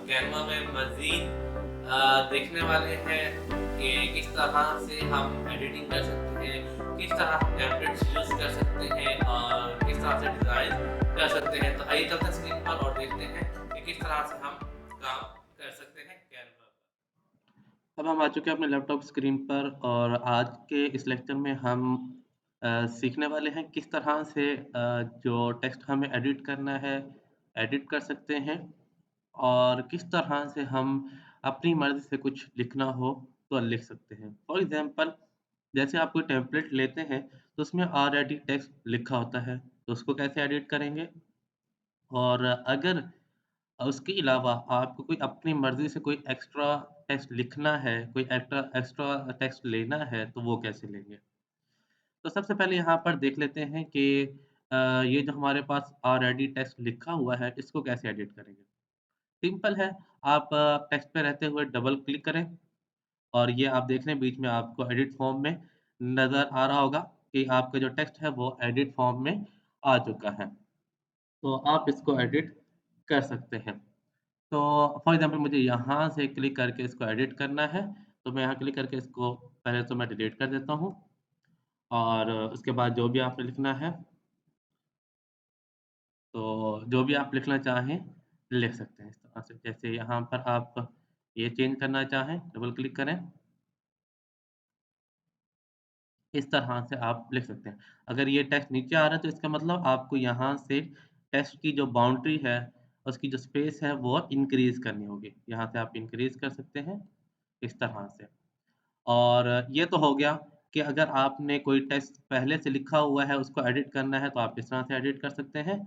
Canva में मज़ीद देखने वाले हैं कि किस तरह से हम एडिटिंग कर सकते हैं, किस तरह हम टेम्पलेट्स यूज़ कर सकते हैं और किस तरह से डिज़ाइन कर सकते हैं। तो आइए चलते हैं स्क्रीन पर और देखते हैं कि किस तरह से हम काम कर सकते हैं कैनवा पर। अब हम आ चुके हैं अपने लैपटॉप स्क्रीन पर और आज के इस लेक्चर में हम सीखने वाले हैं किस तरह से जो टेक्स्ट हमें एडिट करना है, एडिट कर सकते हैं और किस तरह से हम अपनी मर्ज़ी से कुछ लिखना हो तो लिख सकते हैं। फॉर एग्ज़ाम्पल जैसे आप कोई टेम्पलेट लेते हैं तो उसमें ऑलरेडी टेक्स्ट लिखा होता है, तो उसको कैसे एडिट करेंगे? और अगर उसके अलावा आपको कोई अपनी मर्ज़ी से कोई एक्स्ट्रा टेक्स्ट लिखना है, कोई एक्स्ट्रा एक्स्ट्रा टेक्स्ट लेना है, तो वो कैसे लेंगे? तो सबसे पहले यहाँ पर देख लेते हैं कि ये जो हमारे पास ऑलरेडी टेक्स्ट लिखा हुआ है, इसको कैसे एडिट करेंगे? सिंपल है, आप टेक्स्ट पे रहते हुए डबल क्लिक करें और ये आप देख रहे हैं बीच में आपको एडिट फॉर्म में नज़र आ रहा होगा कि आपका जो टेक्स्ट है, वो एडिट फॉर्म में आ चुका है। तो आप इसको एडिट कर सकते हैं। तो फॉर एग्ज़ाम्पल मुझे यहाँ से क्लिक करके इसको एडिट करना है, तो मैं यहाँ क्लिक करके इसको पहले तो मैं डिलीट कर देता हूँ और उसके बाद जो भी आपने लिखना है, तो जो भी आप लिखना चाहें, लिख सकते हैं इस तरह से। जैसे यहाँ पर आप ये चेंज करना चाहें, डबल क्लिक करें, इस तरह से आप लिख सकते हैं। अगर ये टेक्स्ट नीचे आ रहा है, तो इसका मतलब आपको यहाँ से टेक्स्ट की जो बाउंड्री है, उसकी जो स्पेस है, वो इंक्रीज़ करनी होगी। यहाँ से आप इंक्रीज़ कर सकते हैं, इस तरह से। और ये तो हो गया कि अगर आपने कोई टेक्स्ट पहले से लिखा हुआ है, उसको एडिट करना है, तो आप इस तरह से एडिट कर सकते हैं।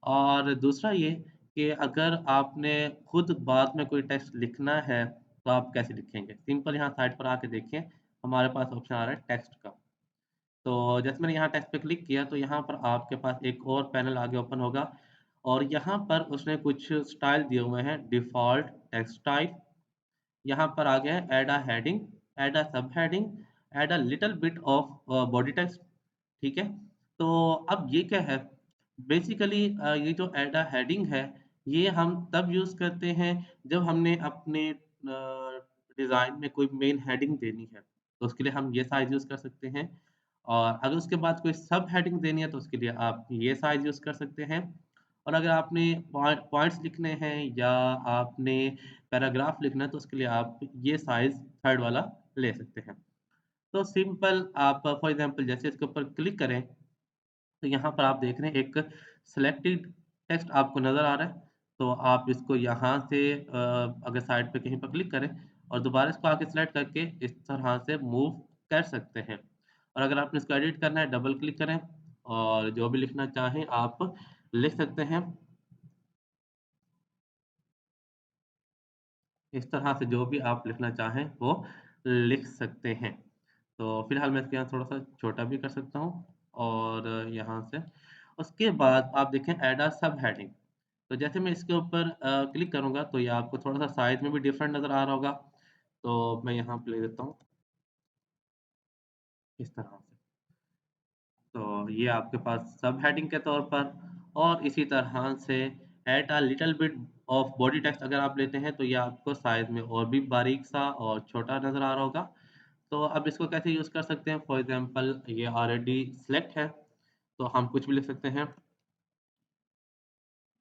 और दूसरा ये कि अगर आपने खुद बाद में कोई टेक्स्ट लिखना है, तो आप कैसे लिखेंगे? सिंपल यहाँ साइड पर आके देखिए, हमारे पास ऑप्शन आ रहा है टेक्स्ट का। तो जैसे मैंने यहाँ टेक्स्ट पे क्लिक किया, तो यहाँ पर आपके पास एक और पैनल आगे ओपन होगा और यहाँ पर उसने कुछ स्टाइल दिए हुए हैं, डिफ़ॉल्ट टेक्स्ट स्टाइल। यहाँ पर आ गया है add a heading, add a subheading, add a little bit of body text, ठीक है? तो अब ये क्या है? बेसिकली ये जो ऐड अ हेडिंग है, ये हम तब यूज़ करते हैं जब हमने अपने डिज़ाइन में कोई मेन हेडिंग देनी है, तो उसके लिए हम ये साइज़ यूज़ कर सकते हैं। और अगर उसके बाद कोई सब-हेडिंग देनी है, तो उसके लिए आप ये साइज़ यूज़ कर सकते हैं। और अगर आपने पॉइंट्स लिखने हैं या आपने पैराग्राफ लिखना है तो उसके लिए आप ये साइज़ थर्ड वाला ले सकते हैं। तो सिंपल आप फॉर एग्ज़ाम्पल जैसे इसके ऊपर क्लिक करें, तो यहाँ पर आप देख रहे हैं एक सिलेक्टेड टेक्स्ट आपको नज़र आ रहा है। तो आप इसको यहाँ से अगर साइड पे कहीं पर क्लिक करें और दोबारा इसको आके सेलेक्ट करके इस तरह से मूव कर सकते हैं। और अगर आपने इसको एडिट करना है डबल क्लिक करें और जो भी लिखना चाहें आप लिख सकते हैं। इस तरह से जो भी आप लिखना चाहें वो लिख सकते हैं। तो फिलहाल मैं इसको यहाँ थोड़ा-सा छोटा भी कर सकता हूँ और यहाँ से उसके बाद आप देखें ऐड अ सब हेडिंग। तो जैसे मैं इसके ऊपर क्लिक करूँगा तो ये आपको थोड़ा-सा साइज़ में भी डिफरेंट नज़र आ रहा होगा। तो मैं यहाँ पे ले लेता हूँ इस तरह से। तो ये आपके पास सब हेडिंग के तौर पर और इसी तरह से add a little bit of body text अगर आप लेते हैं तो ये आपको साइज़ में और भी बारीक-सा और छोटा नज़र आ रहा होगा। तो अब इसको कैसे यूज़ कर सकते हैं? फॉर एग्ज़ाम्पल ये ऑलरेडी सिलेक्ट है, तो हम कुछ भी लिख सकते हैं।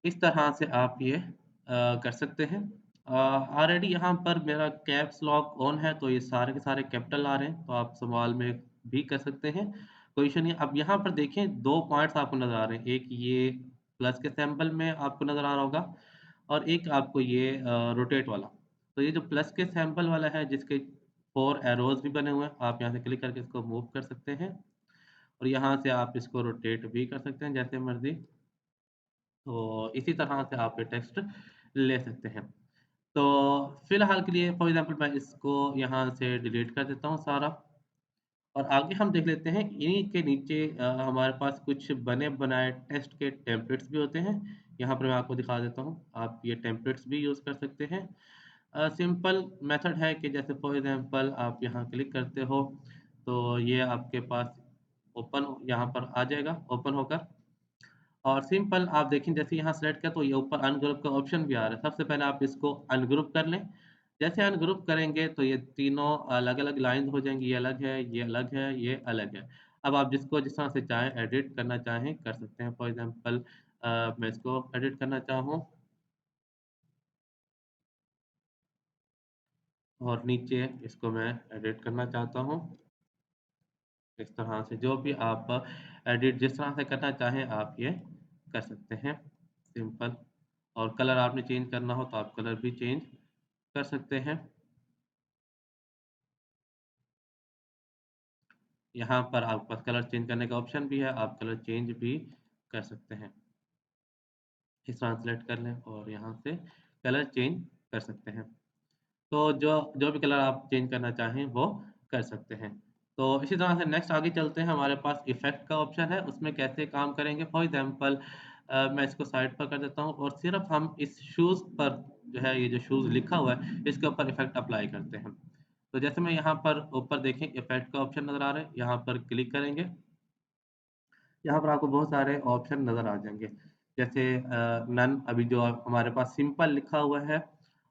इस तरह से आप ये कर सकते हैं। ऑलरेडी यहाँ पर मेरा कैप्स लॉक ऑन है, तो ये सारे के सारे कैपिटल आ रहे हैं, तो आप स्मॉल में भी कर सकते हैं, कोई इश्यू नहीं है। अब यहाँ पर देखें 2 पॉइंट्स आपको नज़र आ रहे हैं, एक ये प्लस के सिंबल में आपको नज़र आ रहा होगा और एक आपको ये रोटेट वाला। तो ये जो प्लस के सिंबल वाला है, जिसके 4 एरोज़ भी बने हुए हैं, आप यहाँ से क्लिक करके इसको मूव कर सकते हैं और यहाँ से आप इसको रोटेट भी कर सकते हैं जैसे मर्ज़ी। तो इसी तरह से आप ये टेक्स्ट ले सकते हैं। तो फिलहाल के लिए फॉर एग्ज़ाम्पल मैं इसको यहाँ से डिलीट कर देता हूँ सारा और आगे हम देख लेते हैं इन्हीं के नीचे हमारे पास कुछ बने-बनाए टेक्स्ट के टेम्पलेट्स भी होते हैं। यहाँ पर मैं आपको दिखा देता हूँ। आप ये टेम्पलेट्स भी यूज़ कर सकते हैं। सिंपल मेथड है कि जैसे फॉर एग्ज़ाम्पल आप यहाँ क्लिक करते हो, तो ये आपके पास ओपन यहाँ पर आ जाएगा, ओपन होकर और सिंपल आप देखें जैसे यहाँ सेलेक्ट किया तो ये ऊपर अनग्रुप का ऑप्शन भी आ रहा है। सबसे पहले आप इसको अनग्रुप कर लें। जैसे अनग्रुप करेंगे तो ये तीनों अलग-अलग लाइन हो जाएँगी, ये अलग है, ये अलग है, ये अलग है। अब आप जिसको जिस तरह से चाहें एडिट करना चाहें, कर सकते हैं। फॉर एग्ज़ाम्पल मैं इसको एडिट करना चाहूँ और नीचे इसको मैं एडिट करना चाहता हूँ। इस तरह से जो भी आप एडिट जिस तरह से करना चाहें आप ये कर सकते हैं, सिंपल। और कलर आपने चेंज करना हो तो आप कलर भी चेंज कर सकते हैं। यहाँ पर आपके पास कलर चेंज करने का ऑप्शन भी है, आप कलर चेंज भी कर सकते हैं। इस तरह सेलेक्ट कर लें और यहाँ से कलर चेंज कर सकते हैं। तो जो जो भी कलर आप चेंज करना चाहें वो कर सकते हैं। तो इसी तरह से नेक्स्ट आगे चलते हैं हमारे पास इफ़ेक्ट का ऑप्शन है, उसमें कैसे काम करेंगे फॉर एग्ज़ाम्पल मैं इसको साइड पर कर देता हूँ और सिर्फ़ हम इस शूज़ पर जो है ये जो शूज़ लिखा हुआ है, इसके ऊपर इफ़ेक्ट अप्लाई करते हैं। तो जैसे मैं यहाँ पर ऊपर देखें इफ़ेक्ट का ऑप्शन नज़र आ रहा है, यहाँ पर क्लिक करेंगे यहाँ पर आपको बहुत सारे ऑप्शन नज़र आ जाएँगे। जैसे नन अभी जो हमारे पास सिंपल लिखा हुआ है,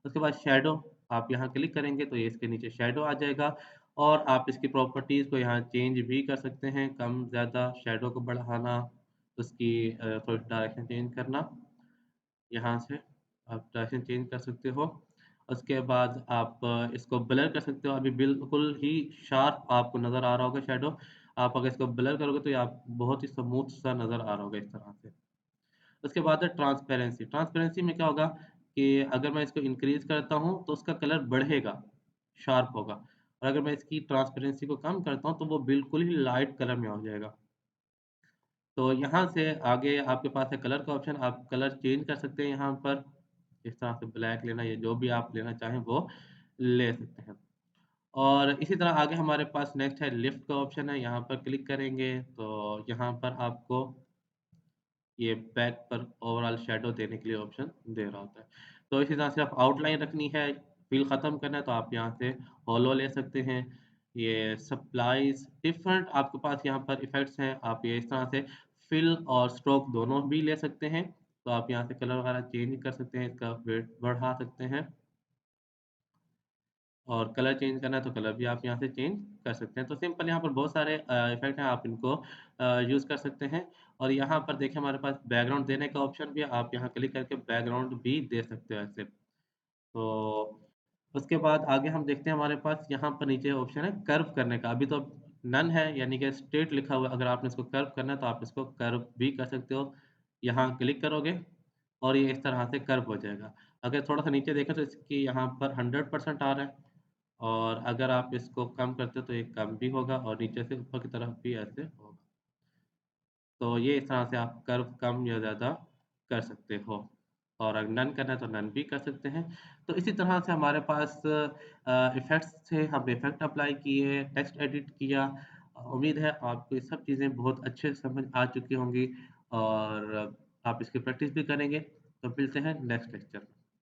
उसके बाद शैडो आप यहाँ क्लिक करेंगे तो ये इसके नीचे शैडो आ जाएगा और आप इसकी प्रॉपर्टीज़ को यहाँ चेंज भी कर सकते हैं, कम ज़्यादा शैडो को बढ़ाना, उसकी थोड़ी डायरेक्शन चेंज करना। यहाँ से आप डायरेक्शन चेंज कर सकते हो। उसके बाद आप इसको ब्लर कर सकते हो। अभी बिल्कुल ही शार्प आपको नज़र आ रहा होगा शैडो। आप अगर इसको ब्लर करोगे तो ये आप बहुत ही स्मूथ सा नज़र आ रहा होगा इस तरह से। उसके बाद है ट्रांसपेरेंसी। ट्रांसपेरेंसी में क्या होगा कि अगर मैं इसको इंक्रीज़ करता हूँ तो उसका कलर बढ़ेगा, शार्प होगा। और अगर मैं इसकी ट्रांसपेरेंसी को कम करता हूँ तो वो बिल्कुल ही लाइट कलर में हो जाएगा। तो यहाँ से आगे आपके पास है कलर का ऑप्शन, आप कलर चेंज कर सकते हैं यहाँ पर। इस तरह से ब्लैक लेना या जो भी आप लेना चाहें वो ले सकते हैं। और इसी तरह आगे हमारे पास नेक्स्ट है लिफ्ट का ऑप्शन है, यहाँ पर क्लिक करेंगे तो यहाँ पर आपको ये बैक पर ओवरऑल शैडो देने के लिए ऑप्शन दे रहा होता है। तो इसी तरह से आप आउटलाइन रखनी है, फ़िल ख़त्म करना है तो आप यहाँ से होलो ले सकते हैं। ये सप्लाइज़ डिफरेंट आपके पास यहाँ पर इफ़ेक्ट्स हैं, आप ये इस तरह से फ़िल और स्ट्रोक दोनों भी ले सकते हैं। तो आप यहाँ से कलर वगैरह चेंज कर सकते हैं, इसका वेट बढ़ा सकते हैं। और कलर चेंज करना है तो कलर भी आप यहाँ से चेंज कर सकते हैं। तो सिंपल यहाँ पर बहुत सारे इफ़ेक्ट हैं, आप इनको यूज़ कर सकते हैं। और यहाँ पर देखिए हमारे पास बैकग्राउंड देने का ऑप्शन भी है, आप यहाँ क्लिक करके बैकग्राउंड भी दे सकते हो ऐसे। तो उसके बाद आगे हम देखते हैं हमारे पास यहाँ पर नीचे ऑप्शन है कर्व करने का। अभी तो नन है यानी कि स्ट्रेट लिखा हुआ है, अगर आपने इसको कर्व करना है तो आप इसको कर्व भी कर सकते हो। यहाँ क्लिक करोगे और ये इस तरह से कर्व हो जाएगा। अगर थोड़ा-सा नीचे देखें तो इसकी यहाँ पर 100% आ रहा है। और अगर आप इसको कम करते हो तो ये कम भी होगा और नीचे से ऊपर की तरफ भी ऐसे होगा। तो ये इस तरह से आप कर्व कम या ज़्यादा कर सकते हो। और अगर नन करना है तो नन भी कर सकते हैं। तो इसी तरह से हमारे पास इफ़ेक्ट्स थे, हम इफ़ेक्ट अप्लाई किए, टेक्स्ट एडिट किया। उम्मीद है आपको ये सब चीज़ें बहुत अच्छे से समझ आ चुकी होंगी और आप इसकी प्रैक्टिस भी करेंगे। तो मिलते हैं नेक्स्ट लेक्चर में।